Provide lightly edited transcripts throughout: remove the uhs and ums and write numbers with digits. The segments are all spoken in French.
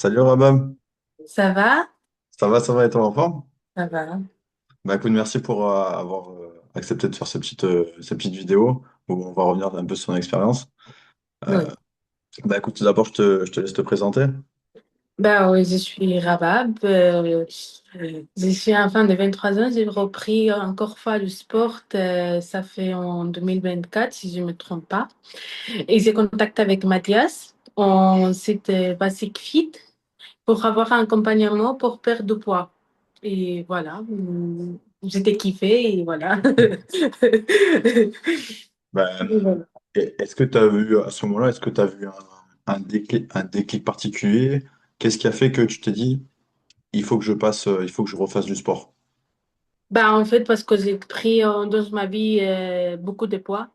Salut Rabam, Ça va? ça va et toi en forme? Ça va. Bah écoute, merci pour avoir accepté de faire ces petites vidéos où on va revenir un peu sur ton expérience. Euh, Oui. Bah écoute, tout d'abord, je te laisse te présenter. Ben oui, je suis Rabab. Je suis en fin de 23 ans. J'ai repris encore fois le sport. Ça fait en 2024, si je ne me trompe pas. Et j'ai contact avec Mathias en site Basic Fit pour avoir un accompagnement pour perdre du poids. Et voilà, j'étais kiffée et voilà. Bah, Et voilà. est-ce que tu as vu à ce moment-là, est-ce que tu as vu un déclic particulier? Qu'est-ce qui a fait que tu t'es dit, il faut que je refasse du sport? Bah, en fait, parce que j'ai pris dans ma vie beaucoup de poids.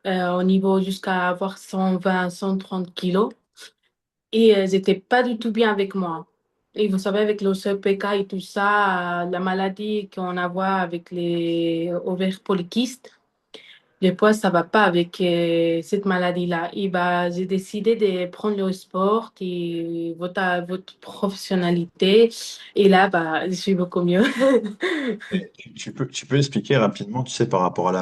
Au niveau jusqu'à avoir 120, 130 kilos. Et j'étais pas du tout bien avec moi. Et vous savez, avec le CPK et tout ça, la maladie qu'on a avec les ovaires polykystes, les poids, ça va pas avec cette maladie-là. Et bah, j'ai décidé de prendre le sport et votre professionnalité. Et là, bah, je suis beaucoup mieux. Et tu peux expliquer rapidement, tu sais, par rapport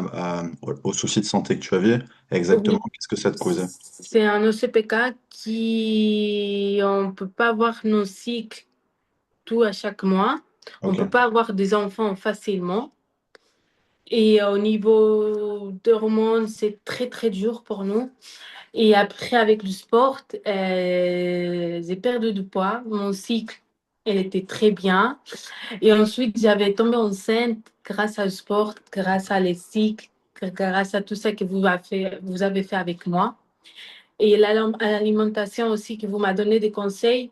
aux soucis de santé que tu avais, exactement Oui. qu'est-ce que ça te causait? C'est un OCPK qui, on peut pas voir nos cycles tout à chaque mois. On Ok. peut pas avoir des enfants facilement. Et au niveau d'hormones, c'est très, très dur pour nous. Et après, avec le sport, j'ai perdu du poids. Mon cycle, elle était très bien. Et ensuite, j'avais tombé enceinte grâce au sport, grâce à les cycles, grâce à tout ça que vous avez fait avec moi. Et l'alimentation aussi, que vous m'avez donné des conseils,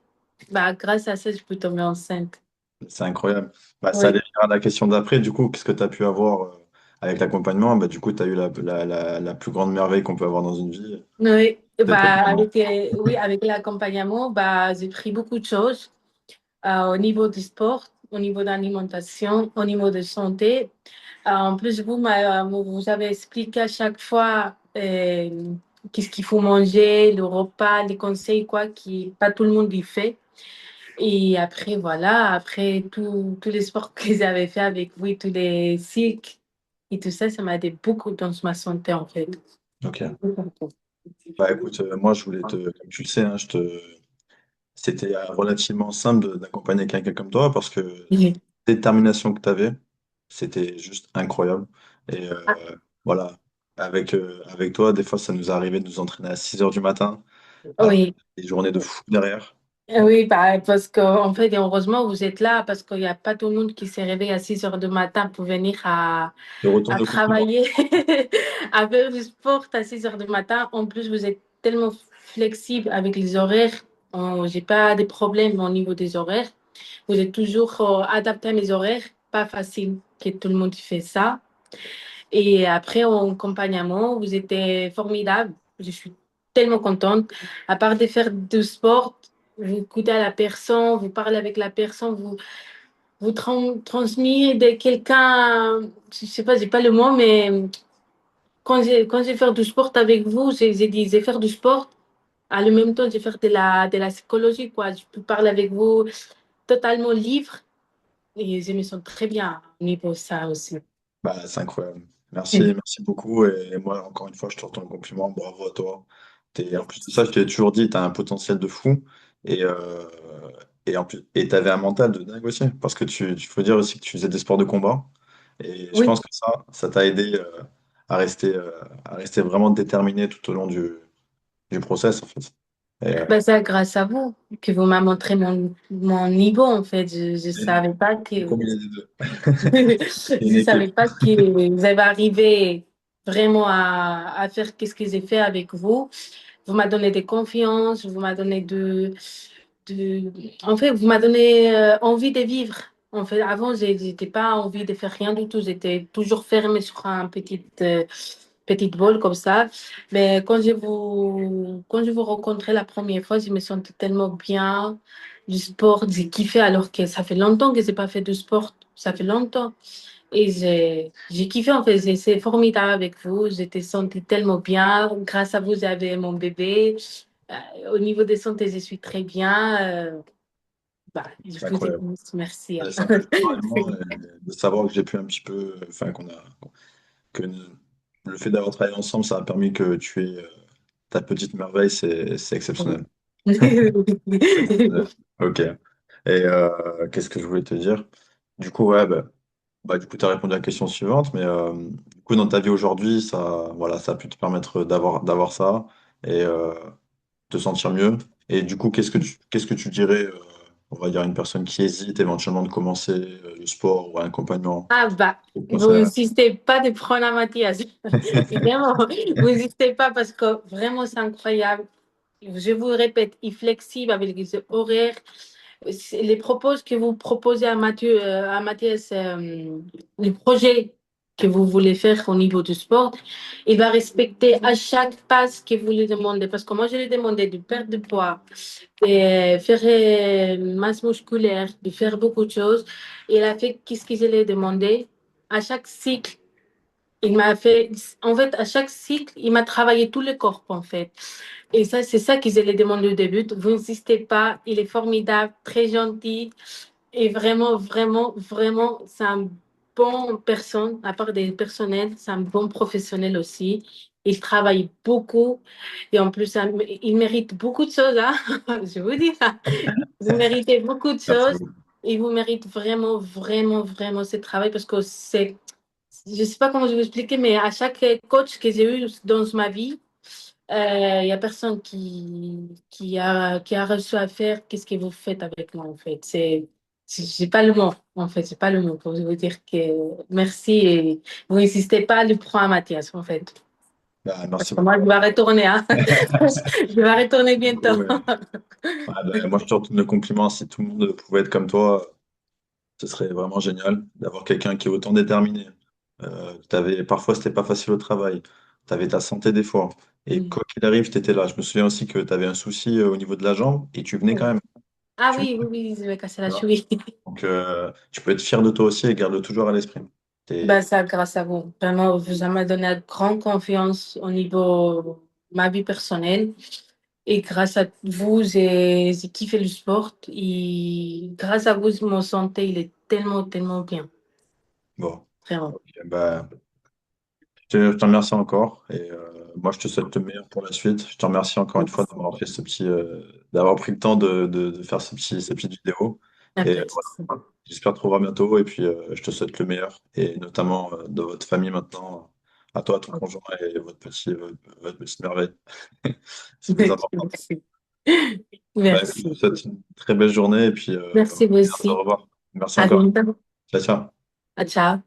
bah, grâce à ça, je peux tomber enceinte. C'est incroyable. Bah, ça allait Oui. venir à la question d'après. Du coup, qu'est-ce que tu as pu avoir avec l'accompagnement? Bah, du coup, tu as eu la plus grande merveille qu'on peut avoir dans une vie. Oui, C'est bah, totalement. oui, avec l'accompagnement, bah, j'ai pris beaucoup de choses au niveau du sport, au niveau de l'alimentation, au niveau de santé. En plus, vous avez expliqué à chaque fois qu'est-ce qu'il faut manger, le repas, les conseils, quoi, qui pas tout le monde y fait. Et après, voilà, après tous les sports que j'avais fait avec vous, tous les cycles et tout ça, ça m'a aidé beaucoup dans ma santé, en fait. Ok. Bah, écoute, moi, comme tu le sais, hein, c'était relativement simple d'accompagner quelqu'un comme toi parce que la Oui. détermination que tu avais, c'était juste incroyable. Et voilà, avec toi, des fois, ça nous arrivait de nous entraîner à 6 heures du matin, avec Oui. des journées de fou derrière. Oui, bah, parce qu'en fait, et heureusement, vous êtes là parce qu'il n'y a pas tout le monde qui se réveille à 6 heures du matin pour venir Le retour à de concurrence. travailler, à faire du sport à 6 heures du matin. En plus, vous êtes tellement flexible avec les horaires. J'ai pas de problème au niveau des horaires. Vous êtes toujours adapté à mes horaires. Pas facile que tout le monde fait ça. Et après, en accompagnement, vous étiez formidable. Je suis tellement contente. À part de faire du sport, vous écoutez à la personne, vous parlez avec la personne, vous transmettez de quelqu'un, je sais pas, j'ai pas le mot, mais quand j'ai fait du sport avec vous, j'ai dit, j'ai faire du sport. À le même temps, j'ai fait de la psychologie, quoi. Je peux parler avec vous totalement libre et je me sens très bien au niveau de ça aussi. Bah, c'est incroyable. Merci beaucoup. Et moi, encore une fois, je te retourne le compliment. Bravo à toi. En plus de ça, je t'ai toujours dit, tu as un potentiel de fou. Et, euh, et en plus, et tu avais un mental de dingue aussi. Parce que tu faut dire aussi que tu faisais des sports de combat. Et je Oui. pense que ça t'a aidé à rester vraiment déterminé tout au long du process, en fait. Et, Ben, c'est grâce à vous que vous m'avez montré mon niveau, en fait. Je c'est savais pas une que, combinaison des deux. C'est une je équipe. savais pas que vous avez arrivé vraiment à faire qu'est-ce que j'ai fait avec vous. Vous m'avez donné des confiances, vous m'avez donné de, en fait, vous m'avez donné envie de vivre. En fait, avant, j'étais pas envie de faire rien du tout. J'étais toujours fermée sur un petite bol comme ça. Mais quand je vous rencontrais la première fois, je me sentais tellement bien du sport, j'ai kiffé alors que ça fait longtemps que j'ai pas fait de sport. Ça fait longtemps. Et j'ai kiffé en fait. C'est formidable avec vous. J'étais sentie tellement bien. Grâce à vous, j'avais mon bébé. Au niveau de santé, je suis très bien. Bah, je C'est vous dis incroyable. merci, hein. Ça me fait énormément de savoir que j'ai pu un petit peu, enfin, que le fait d'avoir travaillé ensemble, ça a permis que tu aies ta petite merveille, c'est exceptionnel. C'est exceptionnel. Ok. Et qu'est-ce que je voulais te dire? Du coup, ouais, du coup, tu as répondu à la question suivante, mais du coup, dans ta vie aujourd'hui, ça, voilà, ça a pu te permettre d'avoir ça et te sentir mieux. Et du coup, qu'est-ce que tu dirais, on va dire, à une personne qui hésite éventuellement de commencer le sport ou un accompagnement? Ah bah, Quel vous conseil? insistez pas de prendre un Mathias. Vraiment, vous insistez pas parce que vraiment c'est incroyable. Je vous répète, il est flexible avec les horaires. Les propos que vous proposez à Mathias, les projets que vous voulez faire au niveau du sport, il va respecter à chaque passe que vous lui demandez. Parce que moi, je lui ai demandé de perdre de poids, de faire masse musculaire, de faire beaucoup de choses. Il a fait qu'est-ce que je lui ai demandé. À chaque cycle, il m'a fait, en fait, à chaque cycle, il m'a travaillé tout le corps, en fait. Et ça, c'est ça qu'ils allaient demander au début. Vous n'insistez pas, il est formidable, très gentil. Et vraiment, vraiment, vraiment, c'est un bon personne, à part des personnels, c'est un bon professionnel aussi. Il travaille beaucoup et en plus, il mérite beaucoup de choses, hein. Je vous dis ça. Vous méritez beaucoup de Merci choses beaucoup. et vous méritez vraiment, vraiment, vraiment ce travail parce que c'est, je sais pas comment je vais vous expliquer, mais à chaque coach que j'ai eu dans ma vie, il y a personne qui a reçu à faire qu'est-ce que vous faites avec moi, en fait. J'ai pas le mot, en fait. J'ai pas le mot pour vous dire que merci et vous insistez pas à le prendre à Mathias, en fait. Parce Merci que moi, je beaucoup. vais retourner, hein. Je vais retourner Du coup, bientôt. moi, je te retourne le compliment. Si tout le monde pouvait être comme toi, ce serait vraiment génial d'avoir quelqu'un qui est autant déterminé. Parfois, c'était pas facile au travail. Tu avais ta santé des fois. Et quoi qu'il arrive, tu étais là. Je me souviens aussi que tu avais un souci au niveau de la jambe et tu venais quand même. Ah Tu oui, oui, oui, je vais casser la vois. cheville. Donc, tu peux être fier de toi aussi et garde-le toujours à l'esprit. Ben, T'es- ça, grâce à vous. Vraiment, vous m'avez donné une grande confiance au niveau de ma vie personnelle. Et grâce à vous, j'ai kiffé le sport. Et grâce à vous, mon santé, il est tellement, tellement bien. Bon. Vraiment. Ok, je te remercie encore et moi je te souhaite le meilleur pour la suite. Je te remercie encore une fois Merci. d'avoir fait d'avoir pris le temps de faire ces petites vidéos. Et Après tout ça. voilà. J'espère te revoir bientôt et puis je te souhaite le meilleur et notamment de votre famille maintenant, à toi, à ton conjoint et votre petite merveille. C'est le plus important. Merci. Écoute, je te Merci. souhaite une très belle journée et puis Merci vous au aussi. revoir. Merci À encore. bientôt. Ciao, ciao. Ciao.